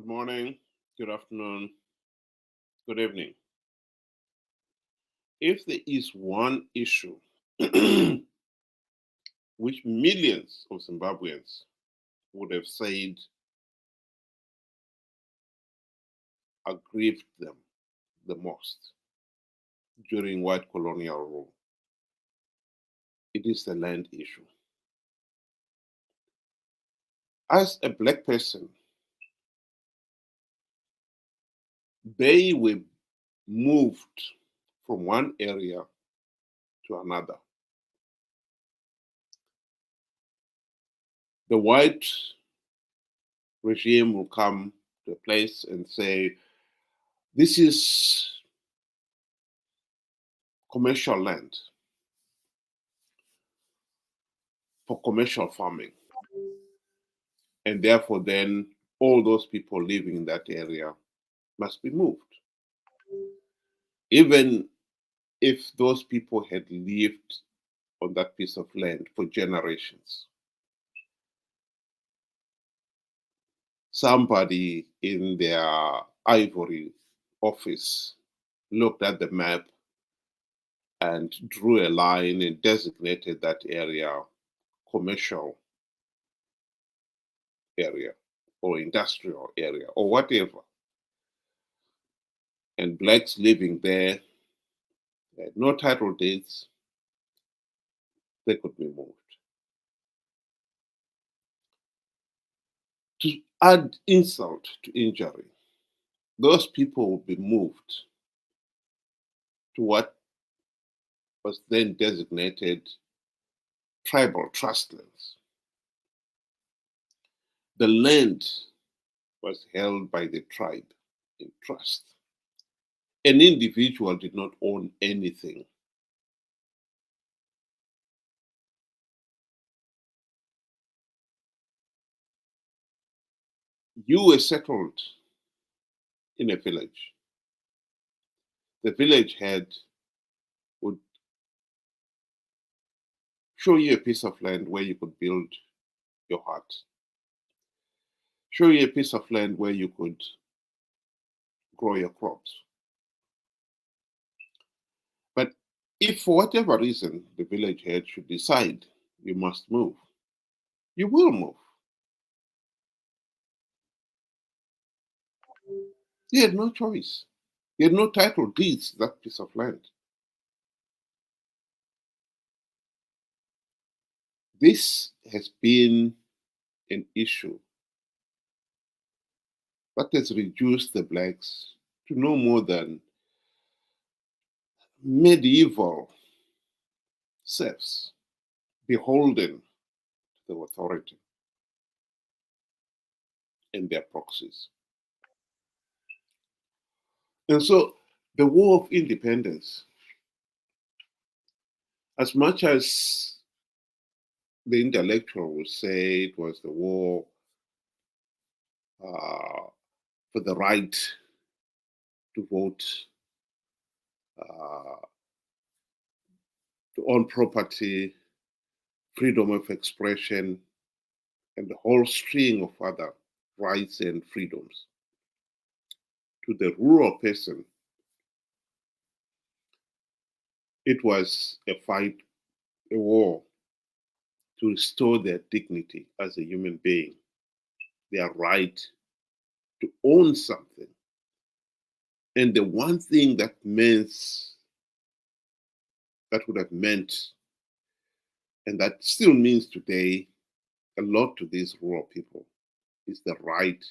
Good morning, good afternoon, good evening. If there is one issue which millions of Zimbabweans would have said aggrieved them the most during white colonial rule, it is the land issue. As a black person, they were moved from one area to another. The white regime will come to a place and say, this is commercial land for commercial farming. And therefore, then all those people living in that area must be moved. Even if those people had lived on that piece of land for generations. Somebody in their ivory office looked at the map and drew a line and designated that area commercial area or industrial area or whatever. And blacks living there had no title deeds, they could be moved. To add insult to injury, those people would be moved to what was then designated tribal trust lands. The land was held by the tribe in trust. An individual did not own anything. You were settled in a village. The village head would show you a piece of land where you could build your hut, show you a piece of land where you could grow your crops. But if for whatever reason the village head should decide you must move, you will move. You had no choice. You had no title deeds to that piece of land. This has been an issue that has reduced the blacks to no more than medieval serfs, beholden to the authority and their proxies. And so the War of Independence, as much as the intellectual will say it was the war for the right to vote, uh, to own property, freedom of expression, and the whole string of other rights and freedoms. To the rural person, it was a fight, a war to restore their dignity as a human being, their right to own something. And the one thing that would have meant, and that still means today a lot to these rural people, is the right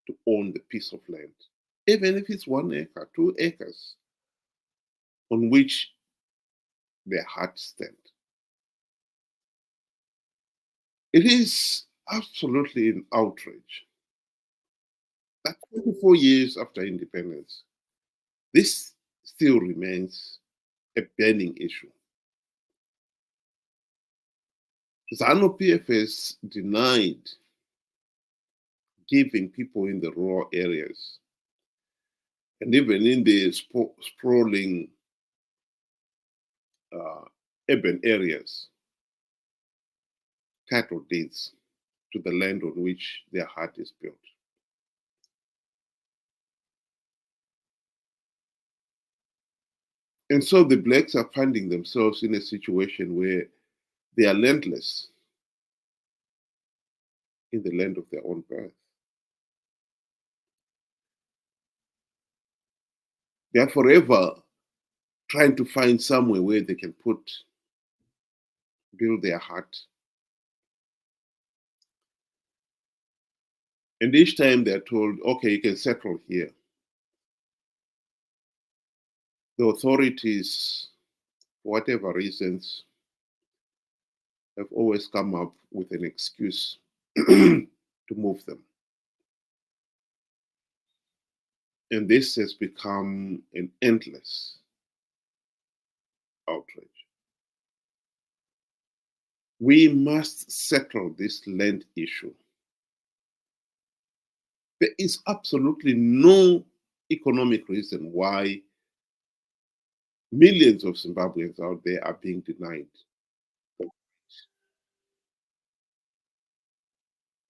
to own the piece of land, even if it's 1 acre, 2 acres, on which their hearts stand. It is absolutely an outrage that 24 years after independence, this still remains a burning issue. Zanu PF has denied giving people in the rural areas and even in the sprawling uh, urban areas title deeds to the land on which their heart is built. And so the blacks are finding themselves in a situation where they are landless in the land of their own birth. They are forever trying to find somewhere where they can build their hut. And each time they're told, okay, you can settle here. The authorities, for whatever reasons, have always come up with an excuse to move them. And this has become an endless outrage. We must settle this land issue. There is absolutely no economic reason why millions of Zimbabweans out there are being denied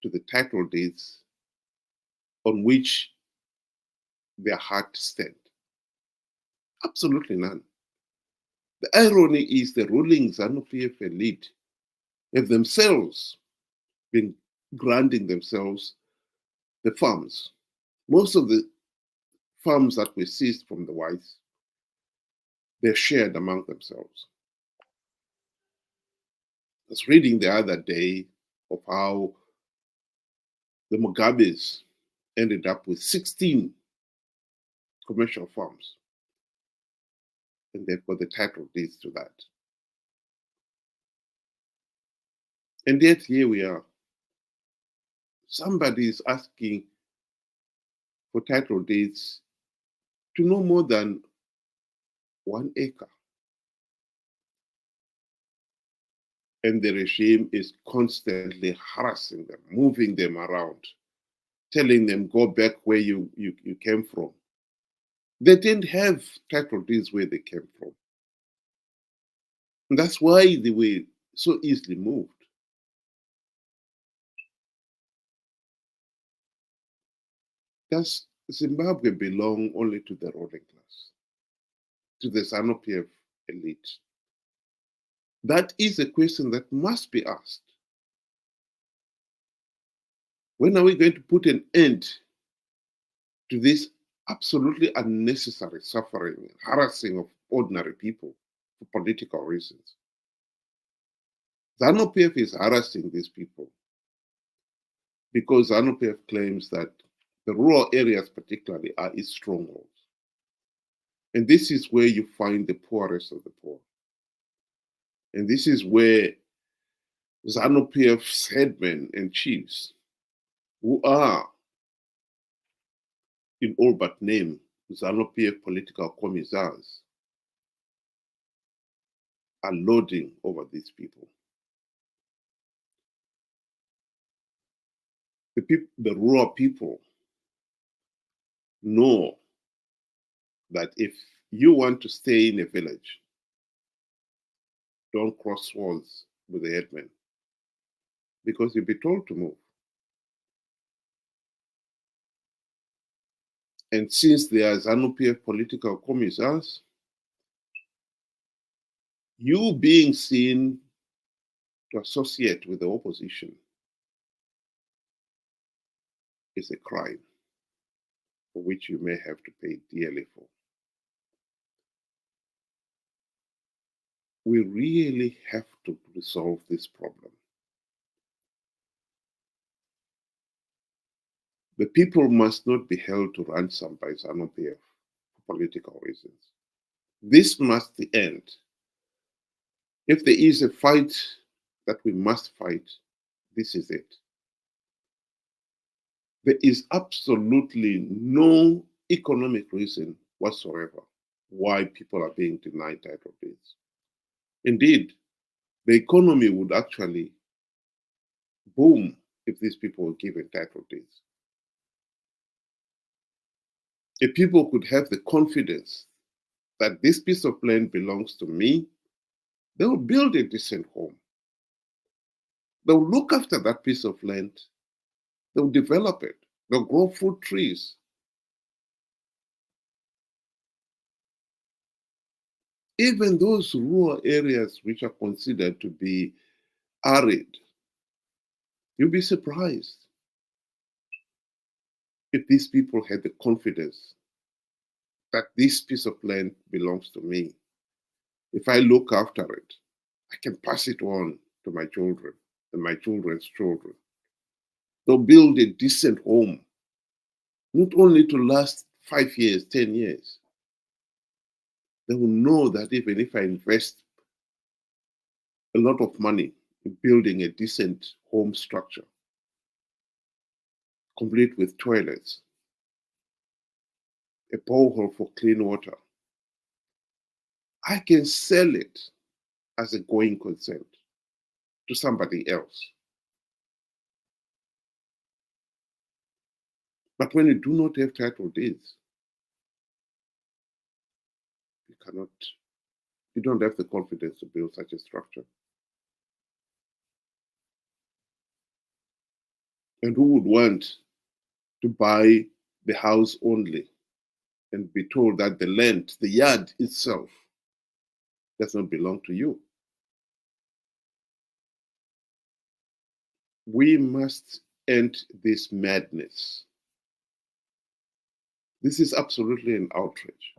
to the title deeds on which their heart stand. Absolutely none. The irony is the ruling Zanu PF elite have themselves been granting themselves the farms. Most of the farms that were seized from the whites, they're shared among themselves. I was reading the other day of how the Mugabes ended up with 16 commercial farms, and they've got the title deeds to that. And yet here we are. Somebody is asking for title deeds to no more than 1 acre. And the regime is constantly harassing them, moving them around, telling them, go back where you came from. They didn't have title deeds where they came from. And that's why they were so easily moved. Does Zimbabwe belong only to the ruling class, to the Zanu PF elite? That is a question that must be asked. When are we going to put an end to this absolutely unnecessary suffering and harassing of ordinary people for political reasons? Zanu PF is harassing these people because Zanu PF claims that the rural areas particularly are its strongholds. And this is where you find the poorest of the poor. And this is where Zanu PF's headmen and chiefs, who are in all but name Zanu PF political commissars, are lording over these people. The rural people know that if you want to stay in a village, don't cross swords with the headman because you'll be told to move. And since they are Zanu PF political commissars, you being seen to associate with the opposition is a crime for which you may have to pay dearly for. We really have to resolve this problem. The people must not be held to ransom by Zanu PF for political reasons. This must end. If there is a fight that we must fight, this is it. There is absolutely no economic reason whatsoever why people are being denied title deeds. Indeed, the economy would actually boom if these people were given title deeds. If people could have the confidence that this piece of land belongs to me, they will build a decent home. They'll look after that piece of land. They'll develop it. They'll grow fruit trees. even those rural areas which are considered to be arid, you'll be surprised if these people had the confidence that this piece of land belongs to me. If I look after it, I can pass it on to my children and my children's children. They'll build a decent home, not only to last 5 years, 10 years. They will know that even if I invest a lot of money in building a decent home structure, complete with toilets, a borehole for clean water, I can sell it as a going concern to somebody else. But when you do not have title deeds, you don't have the confidence to build such a structure. And who would want to buy the house only and be told that the land, the yard itself, does not belong to you? We must end this madness. This is absolutely an outrage.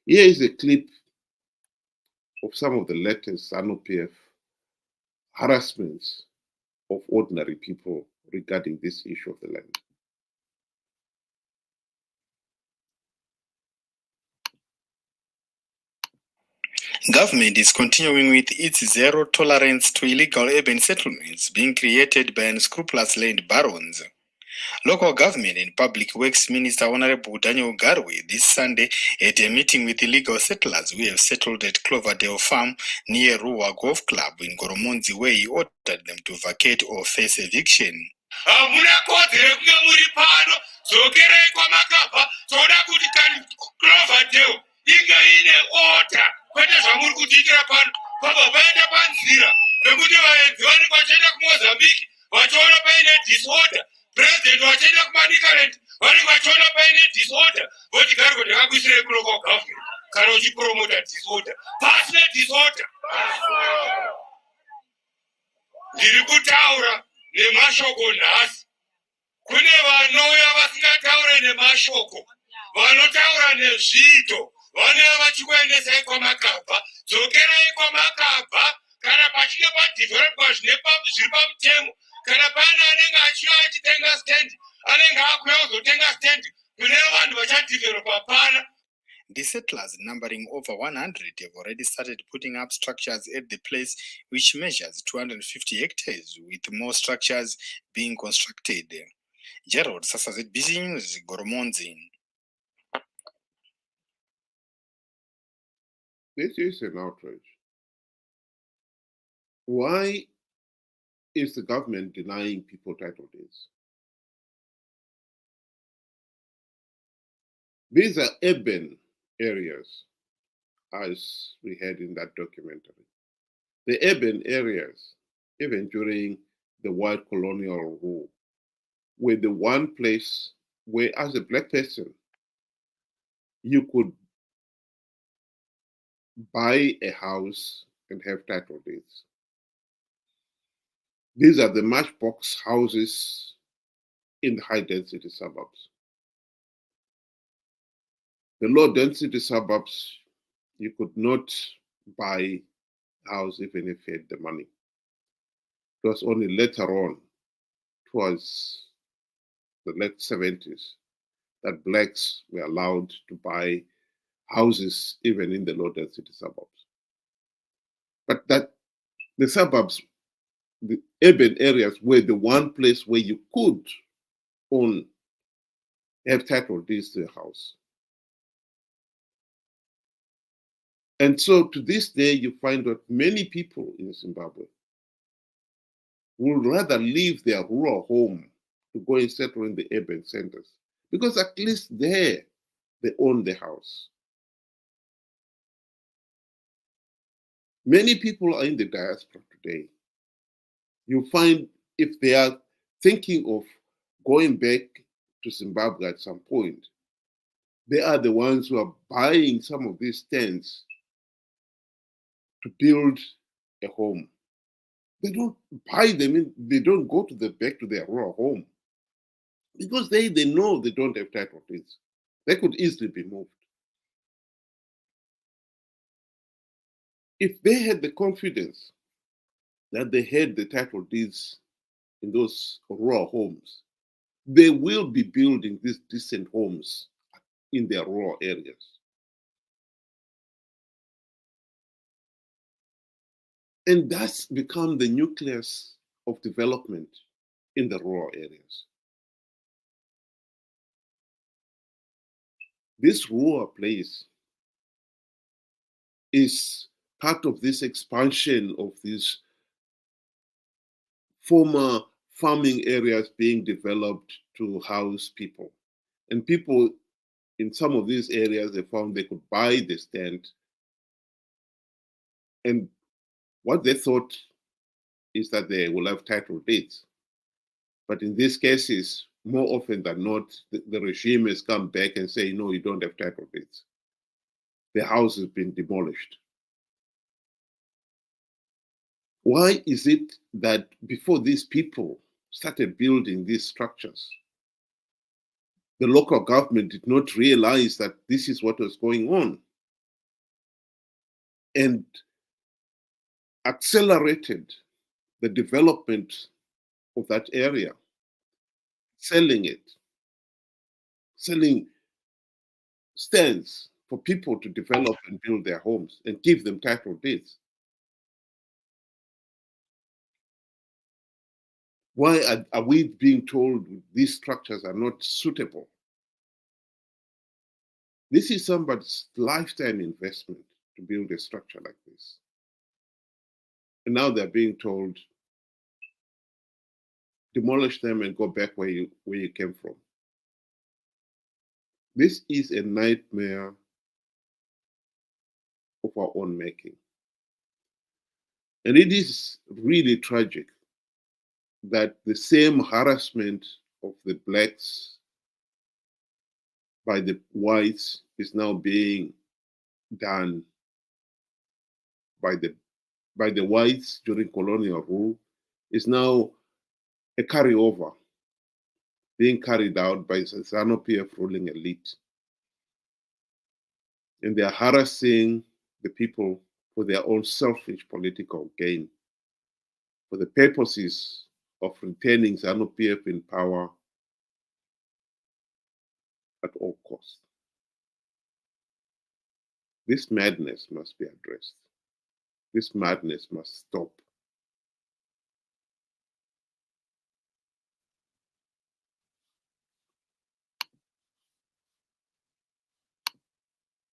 Here is a clip of some of the latest Zanu PF harassments of ordinary people regarding this issue of the land. Government is continuing with its zero tolerance to illegal urban settlements being created by unscrupulous land barons. Local Government and Public Works Minister Honorable Daniel Garwe this Sunday at a meeting with illegal settlers who have settled at Cloverdale Farm near Ruwa Golf Club in Goromonzi, where he ordered them to vacate or face eviction. Kwete zvamuri kutikira pano pabva paenda panzira pekuti vaedzi vari kwachaenda kuMozambique vachiona paine disorder, president vachienda kuManicaland vari vachiona paine disorder, voti gariko ndakakuisirei kulocal government kana uchipromota disorder. Pasine disorder. Ndiri kutaura nemashoko nhasi. Kune vanouya vasingataure nemashoko, vanotaura nezviito. Vanouya vachikuendesai kwamakabva, dzokerai kwamakabva, kana pachinge padhivherepwa zviri pamutemo, kana pane anenge achiuya achitenga stand, anenge akuuya kuzotenga stand, kune vanhu vachadhivherepa pana. The settlers, numbering over 100, have already started putting up structures at the place, which measures 250 hectares, with more structures being constructed. Gerald Sasazet, BC News, Goromonzi. This is an outrage. Why is the government denying people title deeds? These are urban areas, as we had in that documentary. The urban areas, even during the white colonial rule, were the one place where, as a black person, you could buy a house and have title deeds. These are the matchbox houses in the high density suburbs. The low density suburbs, you could not buy a house even if you had the money. It was only later on, towards the late 70s, that blacks were allowed to buy houses even in the low density suburbs. But that the suburbs, the urban areas, were the one place where you could have title deeds to a house. And so to this day, you find that many people in Zimbabwe would rather leave their rural home to go and settle in the urban centers, because at least there they own the house. Many people are in the diaspora today. You find if they are thinking of going back to Zimbabwe at some point, they are the ones who are buying some of these tents to build a home. They don't buy them in, they don't go to back to their rural home because they know they don't have title deeds. They could easily be moved. If they had the confidence that they had the title deeds in those rural homes, they will be building these decent homes in their rural areas. And that's become the nucleus of development in the rural areas. This rural place is part of this expansion of these former farming areas being developed to house people. And people in some of these areas, they found they could buy this tent. And what they thought is that they will have title deeds. But in these cases, more often than not, the regime has come back and say, no, you don't have title deeds. The house has been demolished. Why is it that before these people started building these structures, the local government did not realize that this is what was going on and accelerated the development of that area, selling stands for people to develop and build their homes and give them title deeds? Why are we being told these structures are not suitable? This is somebody's lifetime investment to build a structure like this. And now they're being told, demolish them and go back where you came from. This is a nightmare of our own making. And it is really tragic that the same harassment of the blacks by the whites is now being done by the whites during colonial rule, is now a carryover being carried out by the Zanu PF ruling elite. And they are harassing the people for their own selfish political gain, for the purposes of retaining Zanu PF in power at all costs. This madness must be addressed. This madness must stop.